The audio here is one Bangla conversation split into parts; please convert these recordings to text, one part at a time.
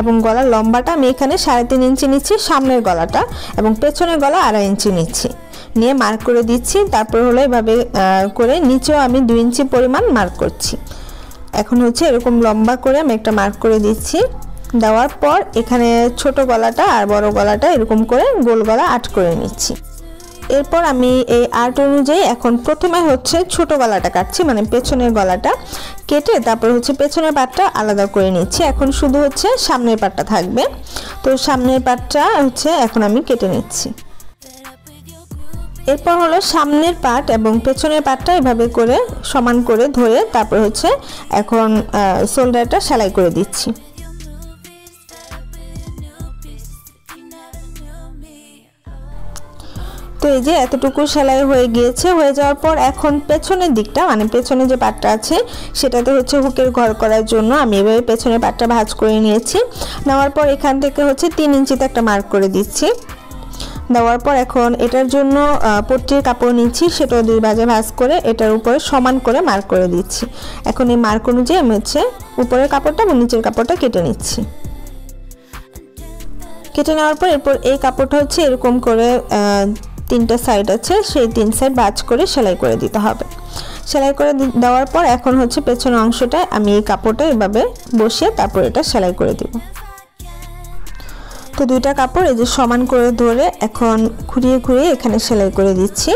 এবং গলার লম্বাটা আমি এখানে 3.5 ইঞ্চি নিচ্ছি সামনের গলাটা, এবং পেছনের গলা 2.5 ইঞ্চি নিচ্ছি, নিয়ে মার্ক করে দিচ্ছি। তারপর হলো এভাবে করে নিচেও আমি 2 ইঞ্চি পরিমাণ মার্ক করছি। এখন হচ্ছে এরকম লম্বা করে আমি একটা মার্ক করে দিচ্ছি। দেওয়ার পর এখানে ছোট গলাটা আর বড় গলাটা এরকম করে গোল গলা আর্ট করে নিচ্ছি। এরপর আমি এই আর্ট অনুযায়ী এখন প্রথমে হচ্ছে ছোট গলাটা কাটছি, মানে পেছনের গলাটা কেটে তারপর হচ্ছে পেছনের পাটটা আলাদা করে নিচ্ছি। এখন শুধু হচ্ছে সামনের পাটটা থাকবে, তো সামনের পাটটা হচ্ছে এখন আমি কেটে নিচ্ছি। এরপর হলো সামনের পাট এবং পেছনের পাটটা এভাবে করে সমান করে ধরে তারপর হচ্ছে এখন শোল্ডারটা সেলাই করে দিচ্ছি। তো এই যে এতটুকু সেলাই হয়ে গিয়েছে। হয়ে যাওয়ার পর এখন পেছনের দিকটা, মানে পেছনে যে পাটটা আছে সেটাতে হচ্ছে হুকের ঘর করার জন্য আমি এভাবে পেছনের পাটটা ভাঁজ করে নিয়েছি। নেওয়ার পর এখান থেকে হচ্ছে 3 ইঞ্চিতে একটা মার্ক করে দিচ্ছি। দেওয়ার পর এখন এটার জন্য পট্টির কাপড় নিচ্ছি, সেটাও 2 ভাঁজে ভাঁজ করে এটার উপরে সমান করে মার্ক করে দিচ্ছি। এখন এই মার্ক অনুযায়ী আমি হচ্ছে উপরের কাপড়টা এবং নিচের কাপড়টা কেটে নিচ্ছি। কেটে নেওয়ার পর এরপর এই কাপড়টা হচ্ছে এরকম করে 3টা সাইড আছে, সেই 3 সাইড ভাঁজ করে সেলাই করে দিতে হবে। সেলাই করে দেওয়ার পর এখন হচ্ছে পেছনের অংশটায় আমি এই কাপড়টা এভাবে বসিয়ে তারপর এটা সেলাই করে দিব। তো 2টা কাপড় এই যে সমান করে ধরে এখন ঘুরিয়ে ঘুরিয়ে এখানে সেলাই করে দিচ্ছি।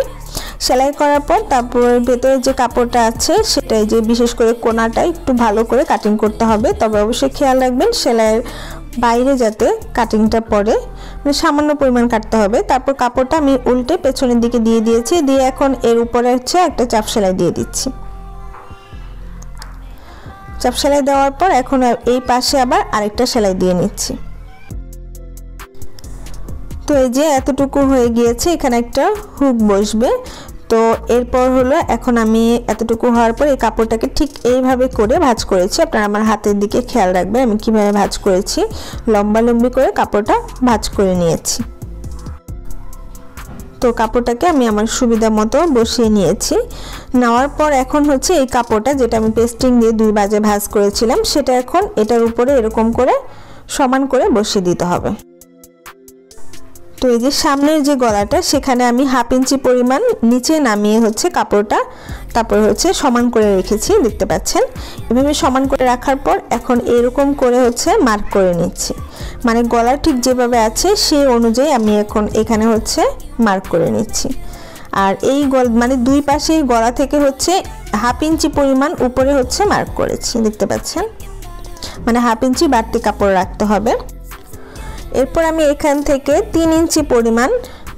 সেলাই করার পর তারপর ভেতরে যে কাপড়টা আছে সেটাই যে বিশেষ করে কোনাটা একটু ভালো করে কাটিং করতে হবে, তবে অবশ্যই খেয়াল রাখবেন সেলাইয়ের বাইরে যাতে কাটিংটা পড়ে, মানে সামান্য পরিমাণ কাটতে হবে। তারপর কাপড়টা আমি উল্টে পেছনের দিকে দিয়ে দিয়েছি, দিয়ে এখন এর উপরে হচ্ছে একটা চাপ সেলাই দিয়ে দিচ্ছি। চাপ সেলাই দেওয়ার পর এখন এই পাশে আবার আরেকটা সেলাই দিয়ে নিচ্ছি। তো এই যে এতটুকু হয়ে গিয়েছে, এখানে একটা হুক বসবে। তো এরপর হলো এখন আমি এতটুকু হওয়ার পর এই কাপড়টাকে ঠিক এইভাবে করে ভাঁজ করেছি। আপনারা আমার হাতের দিকে খেয়াল রাখবেন আমি কিভাবে ভাঁজ করেছি। লম্বালম্বি করে কাপড়টা ভাঁজ করে নিয়েছি। তো কাপড়টাকে আমি আমার সুবিধা মতো বসিয়ে নিয়েছি। নেওয়ার পর এখন হচ্ছে এই কাপড়টা যেটা আমি পেস্টিং দিয়ে 2 ভাঁজে ভাঁজ করেছিলাম সেটা এখন এটার উপরে এরকম করে সমান করে বসিয়ে দিতে হবে। তো এই যে সামনের যে গলাটা সেখানে আমি 1/2 ইঞ্চি পরিমাণ নিচে নামিয়ে হচ্ছে কাপড়টা তারপর হচ্ছে সমান করে রেখেছি, দেখতে পাচ্ছেন। এভাবে সমান করে রাখার পর এখন এরকম করে হচ্ছে মার্ক করে নিচ্ছি, মানে গলা ঠিক যেভাবে আছে সেই অনুযায়ী আমি এখন এখানে হচ্ছে মার্ক করে নিচ্ছি। আর এই মানে 2 পাশে গলা থেকে হচ্ছে 1/2 ইঞ্চি পরিমাণ উপরে হচ্ছে মার্ক করেছি, দেখতে পাচ্ছেন, মানে 1/2 ইঞ্চি বাড়তি কাপড় রাখতে হবে। এরপর আমি এখান থেকে 3 ইঞ্চি পরিমাণ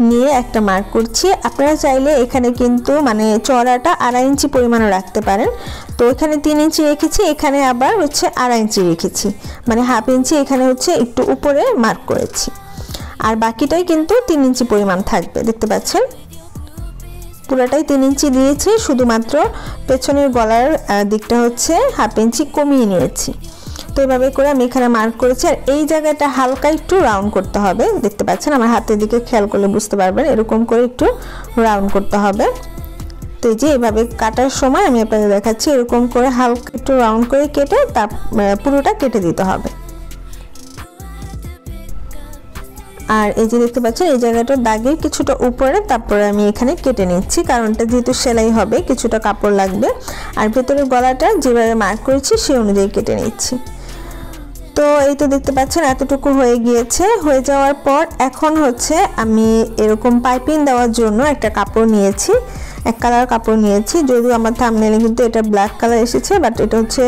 নিয়ে একটা মার্ক করছি। আপনারা চাইলে এখানে কিন্তু মানে চওড়াটা 2.5 ইঞ্চি পরিমাণও রাখতে পারেন। তো এখানে 3 ইঞ্চি রেখেছি, এখানে আবার হচ্ছে 2.5 ইঞ্চি রেখেছি, মানে 1/2 ইঞ্চি এখানে হচ্ছে একটু উপরে মার্ক করেছি। আর বাকিটাই কিন্তু 3 ইঞ্চি পরিমাণ থাকবে, দেখতে পাচ্ছেন। পুরোটাই 3 ইঞ্চি দিয়েছি, শুধুমাত্র পেছনের গলার দিকটা হচ্ছে 1/2 ইঞ্চি কমিয়ে নিয়েছি। তো এইভাবে করে আমি এখানে মার্ক করেছি। আর এই জায়গাটা হালকা একটু রাউন্ড করতে হবে, দেখতে পাচ্ছেন, আমার হাতের দিকে খেয়াল করলে বুঝতে পারবেন, এরকম করে একটু রাউন্ড করতে হবে। তো এই যে এভাবে কাটার সময় আমি আপনাদের দেখাচ্ছি, এরকম করে হালকা একটু রাউন্ড করে কেটে তার পুরোটা কেটে দিতে হবে। আর এই যে দেখতে পাচ্ছেন এই জায়গাটা দাগের কিছুটা উপরে তারপরে আমি এখানে কেটে নিচ্ছি, কারণটা যেহেতু সেলাই হবে কিছুটা কাপড় লাগবে। আর ভেতরের গলাটা যেভাবে মার্ক করেছি সেই অনুযায়ী কেটে নিচ্ছি। তো এই তো দেখতে পাচ্ছেন এতটুকু হয়ে গিয়েছে। হয়ে যাওয়ার পর এখন হচ্ছে আমি এরকম পাইপিং দেওয়ার জন্য একটা কাপড় নিয়েছি, 1 কালার কাপড় নিয়েছি, যদিও আমার থাম্বনেইলে কিন্তু এটা ব্ল্যাক কালার এসেছে, বাট এটা হচ্ছে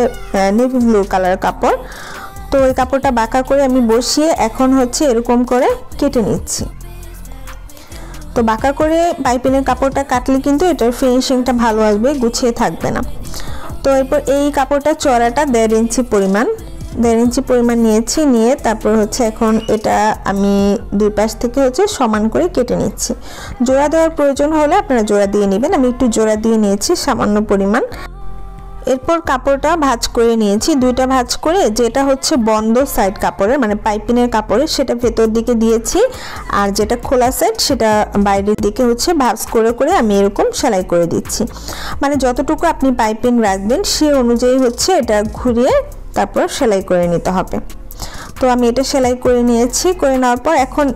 নেভি ব্লু কালার কাপড়। তো এই কাপড়টা বাঁকা করে আমি বসিয়ে এখন হচ্ছে এরকম করে কেটে নিচ্ছি। তো বাঁকা করে পাইপিংয়ের কাপড়টা কাটলে কিন্তু এটার ফিনিশিংটা ভালো আসবে, গুছিয়ে থাকবে না। তো এরপর এই কাপড়টা চওড়াটা 1.5 ইঞ্চি পরিমাণ, 1.5 ইঞ্চি পরিমাণ নিয়েছি, নিয়ে তারপর হচ্ছে এখন এটা আমি 2 পাশ থেকে হচ্ছে সমান করে কেটে নিচ্ছি। জোড়া দেওয়ার প্রয়োজন হলে আপনারা জোড়া দিয়ে নেবেন, আমি একটু জোড়া দিয়ে নিয়েছি সামান্য পরিমাণ। এরপর কাপড়টা ভাঁজ করে নিয়েছি, 2টা ভাঁজ করে যেটা হচ্ছে বন্ধ সাইড কাপড়ের মানে পাইপিংয়ের কাপড়ের সেটা ভেতর দিকে দিয়েছি, আর যেটা খোলা সাইড সেটা বাইরের দিকে হচ্ছে ভাঁজ করে করে আমি এরকম সেলাই করে দিচ্ছি। মানে যতটুকু আপনি পাইপিং রাখবেন সেই অনুযায়ী হচ্ছে এটা ঘুরিয়ে তারপর সেলাই করে নিতে হবে। তো আমি এটা সেলাই করে নিয়েছি। করে নেওয়ার পর এখন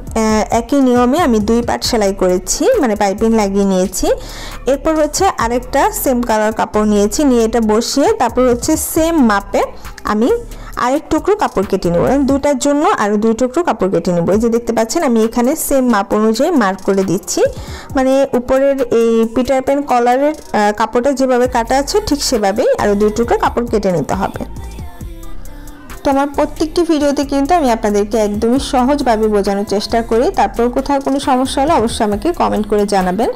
একই নিয়মে আমি 2 পার্ট সেলাই করেছি, মানে পাইপিং লাগিয়ে নিয়েছি। এরপর হচ্ছে আরেকটা সেম কালার কাপড় নিয়েছি, নিয়ে এটা বসিয়ে তারপর হচ্ছে সেম মাপে আমি আরেক টুকরো কাপড় কেটে নেব, দুটার জন্য আরও 2 টুকরো কাপড় কেটে নেব। এই যে দেখতে পাচ্ছেন আমি এখানে সেম মাপ অনুযায়ী মার্ক করে দিচ্ছি, মানে উপরের এই পিটার প্যান কলারের কাপড়টা যেভাবে কাটা আছে ঠিক সেভাবেই আরও 2 টুকরো কাপড় কেটে নিতে হবে। তো আমার প্রত্যেকটি ভিডিওতে কিন্তু আমি আপনাদেরকে একদমই সহজভাবে বোঝানোর চেষ্টা করি। তারপর কোথাও কোনো সমস্যা হলে অবশ্যই আমাকে কমেন্ট করে জানাবেন।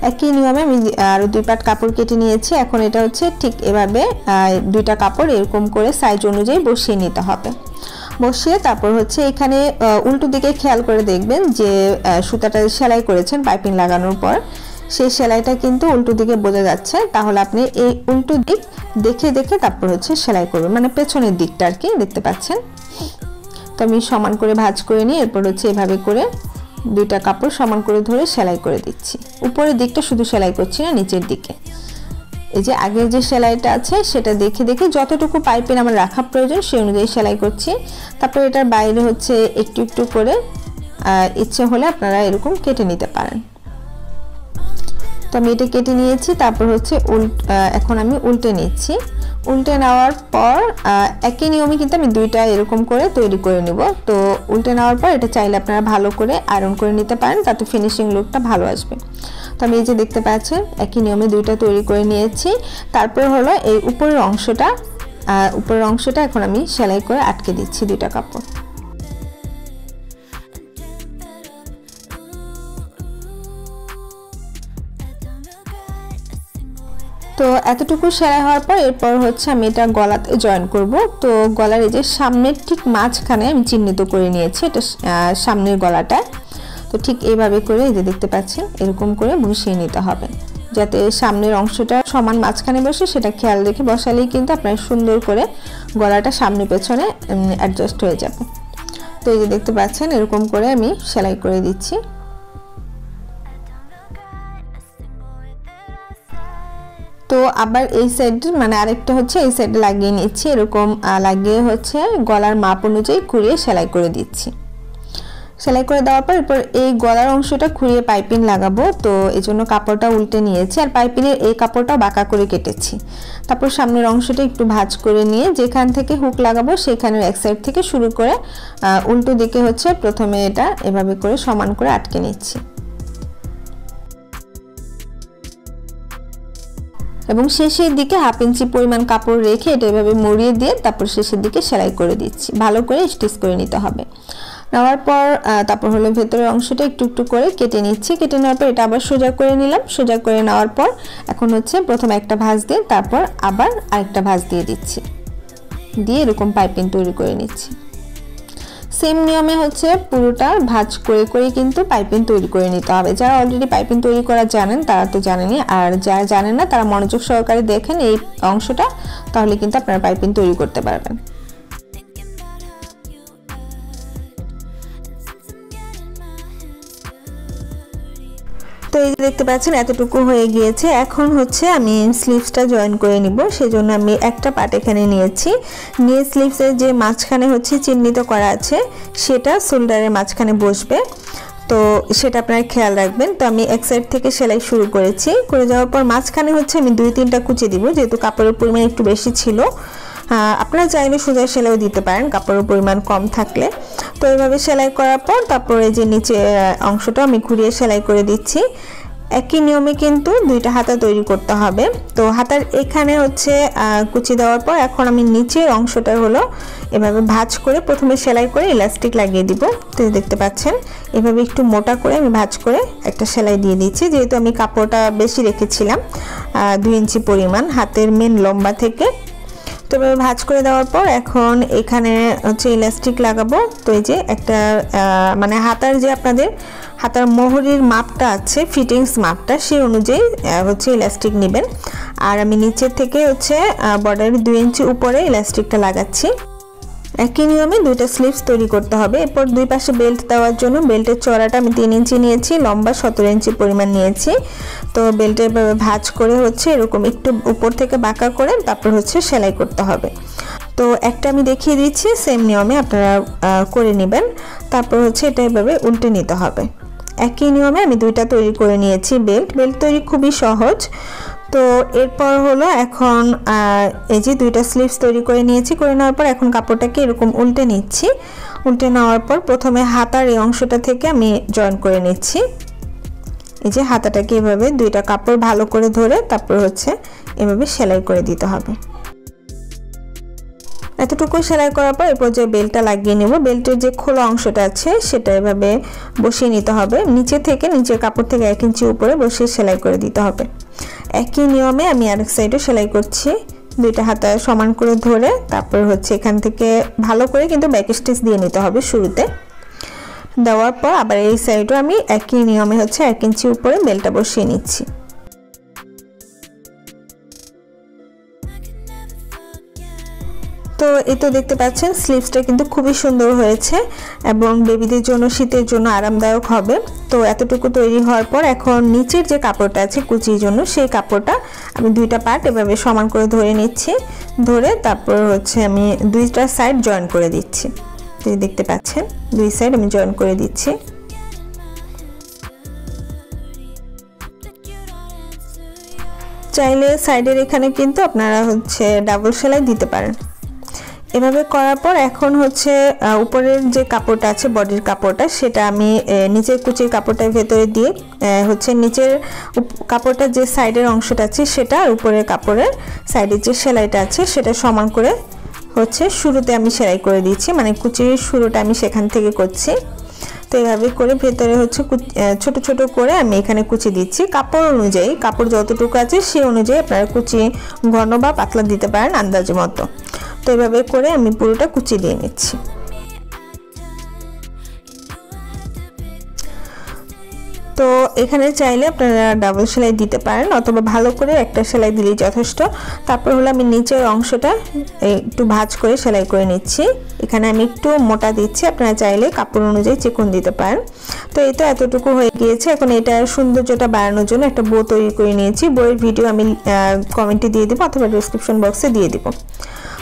একই নিয়মে আমি আরও 2 পার্ট কাপড় কেটে নিয়েছি। এখন এটা হচ্ছে ঠিক এভাবে 2টা কাপড় এরকম করে সাইজ অনুযায়ী বসিয়ে নিতে হবে। বসিয়ে তারপর হচ্ছে এখানে উল্টো দিকে খেয়াল করে দেখবেন যে সুতাটা সেলাই করেছেন পাইপিং লাগানোর পর, সেই সেলাইটা কিন্তু উল্টো দিকে বোঝা যাচ্ছে। তাহলে আপনি এই উল্টো দিক দেখে দেখে তারপর হচ্ছে সেলাই করবেন, মানে পেছনের দিকটা আর কি, দেখতে পাচ্ছেন। তো আমি সমান করে ভাঁজ করে নিয়ে এরপর হচ্ছে এভাবে করে 2টা কাপড় সমান করে ধরে সেলাই করে দিচ্ছি। উপরের দিকটা শুধু সেলাই করছি না, নিচের দিকে এই যে আগের যে সেলাইটা আছে সেটা দেখে দেখে যতটুকু পাইপিং আমার রাখা প্রয়োজন সেই অনুযায়ী সেলাই করছি। তারপর এটার বাইরে হচ্ছে একটু একটু করে ইচ্ছে হলে আপনারা এরকম কেটে নিতে পারেন। তো আমি এটা কেটে নিয়েছি। তারপর হচ্ছে এখন আমি উল্টে নিচ্ছি। উল্টে নেওয়ার পর একই নিয়মে কিন্তু আমি 2টা এরকম করে তৈরি করে নিব। তো উল্টে নেওয়ার পর এটা চাইলে আপনারা ভালো করে আয়রন করে নিতে পারেন, তাতে ফিনিশিং লুকটা ভালো আসবে। তো আমি এই যে দেখতে পাচ্ছেন একই নিয়মে 2টা তৈরি করে নিয়েছি। তারপর হলো এই উপরের অংশটা এখন আমি সেলাই করে আটকে দিচ্ছি 2টা কাপড়। তো এতটুকু সেলাই হওয়ার পর এরপর হচ্ছে আমি এটা গলাতে জয়েন করব। তো গলার এই যে সামনের ঠিক মাঝখানে আমি চিহ্নিত করে নিয়েছি এটা সামনের গলাটা। তো ঠিক এইভাবে করে এই যে দেখতে পাচ্ছেন এরকম করে বসিয়ে নিতে হবে, যাতে সামনের অংশটা সমান মাঝখানে বসে, সেটা খেয়াল রেখে বসালেই কিন্তু আপনার সুন্দর করে গলাটা সামনে পেছনে অ্যাডজাস্ট হয়ে যাবে। তো এই যে দেখতে পাচ্ছেন এরকম করে আমি সেলাই করে দিচ্ছি। তো আবার এই সাইড মানে আরেকটা হচ্ছে এই সাইডে লাগিয়ে নিচ্ছি, এরকম লাগিয়ে হচ্ছে গলার মাপ অনুযায়ী ঘুরিয়ে সেলাই করে দিচ্ছি। সেলাই করে দেওয়ার পর এরপর এই গলার অংশটা ঘুরিয়ে পাইপিং লাগাবো। তো এই জন্য কাপড়টা উল্টে নিয়েছি, আর পাইপিংয়ের এই কাপড়টা বাঁকা করে কেটেছি। তারপর সামনের অংশটা একটু ভাঁজ করে নিয়ে যেখান থেকে হুক লাগাবো সেখানের এক সাইড থেকে শুরু করে উল্টো দিকে হচ্ছে প্রথমে এটা এভাবে করে সমান করে আটকে নিচ্ছি, এবং শেষের দিকে 1/2 ইঞ্চি পরিমাণ কাপড় রেখে এটা এভাবে মুড়িয়ে দিয়ে তারপর শেষের দিকে সেলাই করে দিচ্ছি। ভালো করে স্টিচ করে নিতে হবে। নেওয়ার পর তারপর হলো ভেতরের অংশটা একটু একটু করে কেটে নিচ্ছি। কেটে নেওয়ার পর এটা আবার সোজা করে নিলাম। সোজা করে নেওয়ার পর এখন হচ্ছে প্রথমে একটা ভাঁজ দিয়ে তারপর আবার আরেকটা ভাঁজ দিয়ে দিচ্ছি, দিয়ে এরকম পাইপিং তৈরি করে নিচ্ছি। সেম নিয়মে হচ্ছে পুরোটা ভাঁজ করে করে কিন্তু পাইপিং তৈরি করে নিতে হবে। যারা অলরেডি পাইপিং তৈরি করা জানেন তারা তো জানেনই, আর যারা জানেন না তারা মনোযোগ সহকারে দেখেন এই অংশটা, তাহলে কিন্তু আপনারা পাইপিং তৈরি করতে পারবেন। তো এই যে দেখতে পাচ্ছেন এতটুকু হয়ে গিয়েছে। এখন হচ্ছে আমি স্লিভসটা জয়েন করে নিব, সেজন্য আমি একটা পার্ট এখানে নিয়েছি। নিয়ে স্লিভসের যে মাঝখানে হচ্ছে চিহ্নিত করা আছে সেটা শোল্ডারের মাঝখানে বসবে, তো সেটা আপনারা খেয়াল রাখবেন। তো আমি এক সাইড থেকে সেলাই শুরু করেছি। করে যাওয়ার পর মাঝখানে হচ্ছে আমি 2-3টা কুচি দিব, যেহেতু কাপড়ের পরিমাণ একটু বেশি ছিল। আপনারা চাইলে সোজা সেলাইও দিতে পারেন কাপড়ের পরিমাণ কম থাকলে। তো এইভাবে সেলাই করার পর তারপরে যে নিচে অংশটা আমি ঘুরিয়ে সেলাই করে দিচ্ছি। একই নিয়মে কিন্তু 2টা হাতা তৈরি করতে হবে। তো হাতার এখানে হচ্ছে কুচি দেওয়ার পর এখন আমি নিচের অংশটা হলো এভাবে ভাঁজ করে প্রথমে সেলাই করে ইলাস্টিক লাগিয়ে দিব। তো দেখতে পাচ্ছেন এভাবে একটু মোটা করে আমি ভাঁজ করে একটা সেলাই দিয়ে দিচ্ছি, যেহেতু আমি কাপড়টা বেশি রেখেছিলাম 2 ইঞ্চি পরিমাণ হাতের মেন লম্বা থেকে। তো এভাবে ভাঁজ করে দেওয়ার পর এখন এখানে হচ্ছে ইলাস্টিক লাগাবো। তো এই যে একটা মানে হাতার যে আপনাদের হাতার মোহরির মাপটা আছে, ফিটিংস মাপটা, সেই অনুযায়ী হচ্ছে ইলাস্টিক নেবেন। আর আমি নিচের থেকে হচ্ছে বর্ডারের 2 ইঞ্চি উপরে ইলাস্টিকটা লাগাচ্ছি। একই নিয়মে 2টা স্লিভস তৈরি করতে হবে। এরপর 2 পাশে বেল্ট দেওয়ার জন্য বেল্টের চওড়াটা আমি 3 ইঞ্চি নিয়েছি, লম্বা 17 ইঞ্চি পরিমাণ নিয়েছি। তো বেল্টের ভাঁজ করে হচ্ছে এরকম একটু উপর থেকে বাঁকা করে তারপর হচ্ছে সেলাই করতে হবে। তো একটা আমি দেখিয়ে দিচ্ছি, সেম নিয়মে আপনারা করে নেবেন। তারপর হচ্ছে এটা এভাবে উল্টে নিতে হবে। একই নিয়মে আমি দুইটা তৈরি করে নিয়েছি। বেল্ট তৈরি খুবই সহজ। তো এরপর হলো এখন এই যে দুইটা স্লিভস তৈরি করে নিয়েছি। করে নেওয়ার পর এখন কাপড়টাকে এরকম উল্টে নিচ্ছি। উল্টে নেওয়ার পর প্রথমে হাতার এই অংশটা থেকে আমি জয়েন করে নিচ্ছি। এই যে হাতাটাকে এভাবে দুইটা কাপড় ভালো করে ধরে তারপর হচ্ছে এভাবে সেলাই করে দিতে হবে। এতটুকু সেলাই করার পর এরপর যে বেল্টটা লাগিয়ে নেব। বেল্টের যে খোলা অংশটা আছে সেটা এভাবে বসিয়ে নিতে হবে। নিচে থেকে নিচের কাপড় থেকে 1 ইঞ্চি উপরে বসিয়ে সেলাই করে দিতে হবে। একই নিয়মে আমি আরেক সাইডে সেলাই করছি। দুইটা হাতা সমান করে ধরে তারপর হচ্ছে এখান থেকে ভালো করে কিন্তু ব্যাক স্টিচ দিয়ে নিতে হবে শুরুতে। দেওয়ার পর আবার এই সাইডও আমি একই নিয়মে হচ্ছে 1 ইঞ্চি উপরে বেল্টটা বসিয়ে নিচ্ছি। তো এই তো দেখতে পাচ্ছেন স্লিভসটা কিন্তু খুবই সুন্দর হয়েছে এবং বেবিদের জন্য শীতের জন্য আরামদায়ক হবে। তো এতটুকু তৈরি হওয়ার পর এখন নিচের যে কাপড়টা আছে কুচির জন্য সেই কাপড়টা আমি দুইটা পার্ট এভাবে সমান করে ধরে নিচ্ছি। ধরে তারপর হচ্ছে আমি দুইটা সাইড জয়েন করে দিচ্ছি। দেখতে পাচ্ছেন দুই সাইড আমি জয়েন করে দিচ্ছি। চাইলে সাইডের এখানে কিন্তু আপনারা হচ্ছে ডাবল সেলাই দিতে পারেন। এভাবে করার পর এখন হচ্ছে উপরের যে কাপড়টা আছে বডির কাপড়টা সেটা আমি নিচের কুচির কাপড়টার ভেতরে দিয়ে হচ্ছে নিচের কাপড়টা যে সাইডের অংশটা আছে সেটা আর উপরের কাপড়ের সাইডের যে সেলাইটা আছে সেটা সমান করে হচ্ছে শুরুতে আমি সেলাই করে দিচ্ছি, মানে কুচির শুরুটা আমি সেখান থেকে করছি। তো এইভাবে করে ভেতরে হচ্ছে ছোট ছোট করে আমি এখানে কুচি দিচ্ছি। কাপড় অনুযায়ী, কাপড় যতটুকু আছে সেই অনুযায়ী আপনারা কুচি ঘন বা পাতলা দিতে পারেন আন্দাজ মতো। তো এইভাবে করে আমি পুরোটা কুচি দিয়ে নিচ্ছি। তো এখানে চাইলে আপনারা ডাবল সেলাই দিতে পারেন অথবা ভালো করে একটা সেলাই দিলেই যথেষ্ট। তারপর হলো আমি নিচের অংশটা একটু ভাঁজ করে সেলাই করে নিচ্ছি। এখানে আমি একটু মোটা দিচ্ছি, আপনারা চাইলে কাপড় অনুযায়ী চিকন দিতে পারেন। তো এই তো এতটুকু হয়ে গিয়েছে। এখন এটার সৌন্দর্যটা বাড়ানোর জন্য একটা বো তৈরি করে নিয়েছি। বইয়ের ভিডিও আমি কমেন্টে দিয়ে দেবো অথবা ডেসক্রিপশন বক্সে দিয়ে দেবো।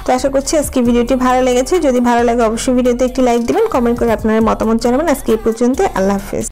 তো আশা করছি আজকে ভিডিওটি ভালো লেগেছে। যদি ভালো লাগে অবশ্যই ভিডিওতে একটি লাইক দিবেন, কমেন্ট করে আপনার মতামত জানাবেন। আজকে এই পর্যন্ত, আল্লাহ হাফেজ।